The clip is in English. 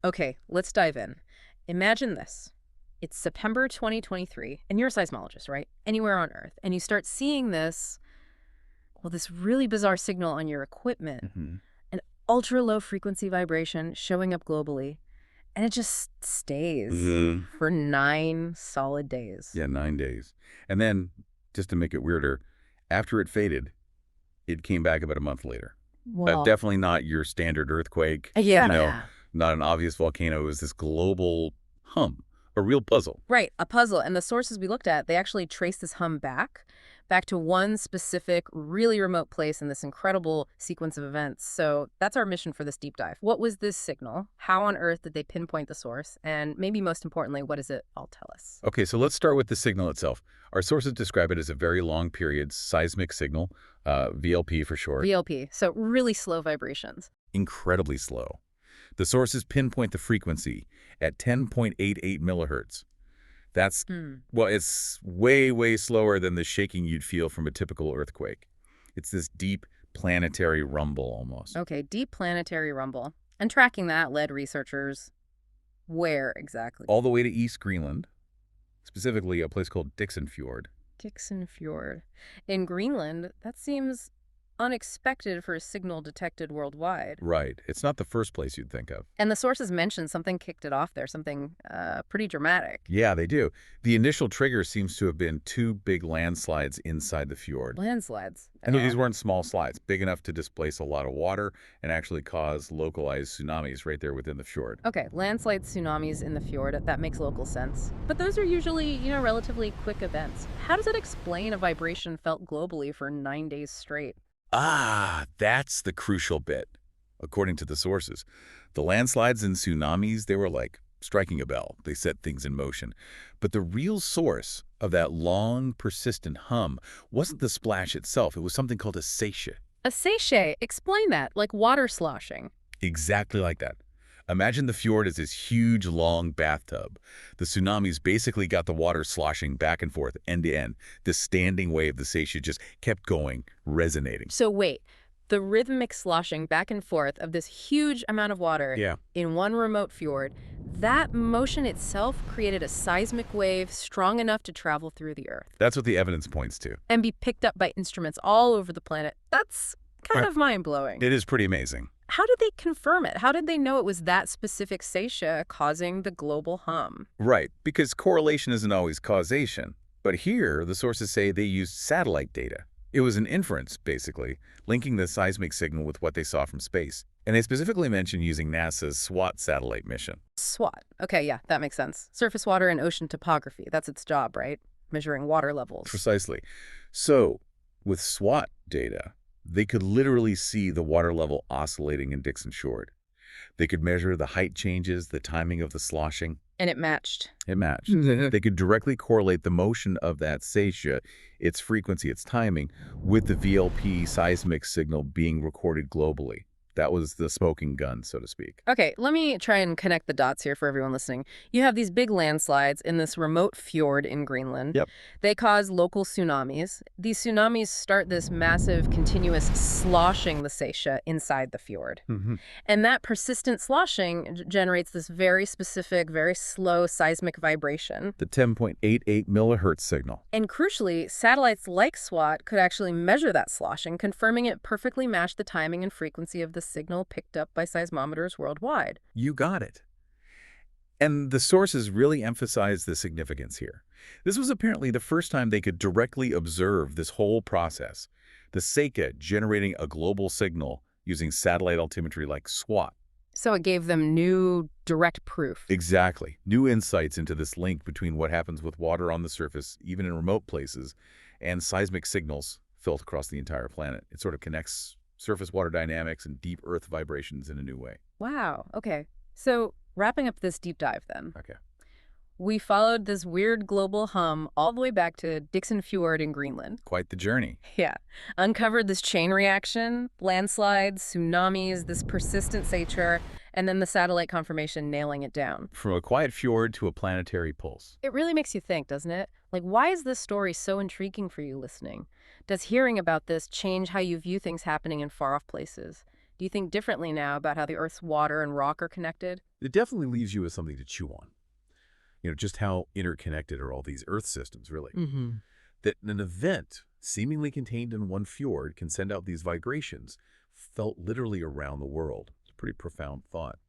Okay, let's dive in. Imagine this. It's September 2023, and you're a seismologist, right? Anywhere on Earth. And you start seeing this really bizarre signal on your equipment, Hmm. an ultra low frequency vibration showing up globally, and it just stays Hmm. for 9 solid days. Yeah, 9 days. And then, just to make it weirder, after it faded, it came back about a month later. Well, Definitely not your standard earthquake, yeah. not an obvious volcano. It was this global hum, a real puzzle. Right, a puzzle. And the sources we looked at, they actually trace this hum back to one specific, really remote place in this incredible sequence of events. So that's our mission for this deep dive. What was this signal? How on earth did they pinpoint the source? And maybe most importantly, what does it all tell us? Okay, so let's start with the signal itself. Our sources describe it as a very long period seismic signal, VLP for short, VLP, so really slow vibrations. incredibly slow. The sources pinpoint the frequency at 10.88 millihertz. That's, Hmm. well, it's way, way slower than the shaking you'd feel from a typical earthquake. It's this deep planetary rumble almost. Okay, deep planetary rumble. And tracking that led researchers where exactly? All the way to East Greenland, specifically a place called Dickson Fjord. Dickson Fjord. In Greenland, that seems unexpected for a signal detected worldwide. Right. It's not the first place you'd think of. And the sources mentioned something kicked it off there, something pretty dramatic. Yeah, they do. The initial trigger seems to have been two big landslides inside the fjord. Landslides. And these weren't small slides, big enough to displace a lot of water and actually cause localized tsunamis right there within the fjord. Okay, landslide tsunamis in the fjord, that makes local sense. But those are usually, relatively quick events. How does it explain a vibration felt globally for 9 days straight? Ah, that's the crucial bit. According to the sources, the landslides and tsunamis, they were like striking a bell. They set things in motion. But the real source of that long, persistent hum wasn't the splash itself. It was something called a seiche. A seiche, explain that, like water sloshing. Exactly like that. Imagine the fjord as this huge, long bathtub. The tsunamis basically got the water sloshing back and forth, end to end. This standing wave, the seiche, just kept going, resonating. So wait, the rhythmic sloshing back and forth of this huge amount of water Yeah. in one remote fjord, that motion itself created a seismic wave strong enough to travel through the Earth That's what the evidence points to. and be picked up by instruments all over the planet. That's kind Right. of mind-blowing. It is pretty amazing. How did they confirm it? How did they know it was that specific seiche causing the global hum? Right, because correlation isn't always causation. But here, the sources say they used satellite data. It was an inference, basically, linking the seismic signal with what they saw from space. And they specifically mentioned using NASA's SWOT satellite mission. SWOT. Okay, yeah, that makes sense. Surface water and ocean topography. That's its job, right? Measuring water levels. Precisely. So, with SWOT data, they could literally see the water level oscillating in Dickson Fjord. They could measure the height changes, the timing of the sloshing. And it matched. It matched. They could directly correlate the motion of that seiche, its frequency, its timing, with the VLP seismic signal being recorded globally. That was the smoking gun, so to speak. Okay, let me try and connect the dots here for everyone listening. You have these big landslides in this remote fjord in Greenland. Yep. They cause local tsunamis. These tsunamis start this massive, continuous sloshing the seiche inside the fjord. And that persistent sloshing generates this very specific, very slow seismic vibration. The 10.88 millihertz signal. And crucially, satellites like SWOT could actually measure that sloshing, confirming it perfectly matched the timing and frequency of the signal picked up by seismometers worldwide. You got it. And the sources really emphasize the significance here. This was apparently the first time they could directly observe this whole process, the seiche generating a global signal using satellite altimetry like SWOT. So it gave them new, direct proof. Exactly. New insights into this link between what happens with water on the surface, even in remote places, and seismic signals felt across the entire planet. It sort of connects surface water dynamics and deep earth vibrations in a new way. Wow. Okay. So wrapping up this deep dive then. Okay. We followed this weird global hum all the way back to Dickson Fjord in Greenland. Quite the journey. Yeah. Uncovered this chain reaction, landslides, tsunamis, this persistent seiche, and then the satellite confirmation nailing it down. From a quiet fjord to a planetary pulse. It really makes you think, doesn't it? Like, why is this story so intriguing for you listening? Does hearing about this change how you view things happening in far-off places? Do you think differently now about how the Earth's water and rock are connected? It definitely leaves you with something to chew on. Just how interconnected are all these Earth systems, really? Mm-hmm. That an event seemingly contained in one fjord can send out these vibrations felt literally around the world. It's a pretty profound thought.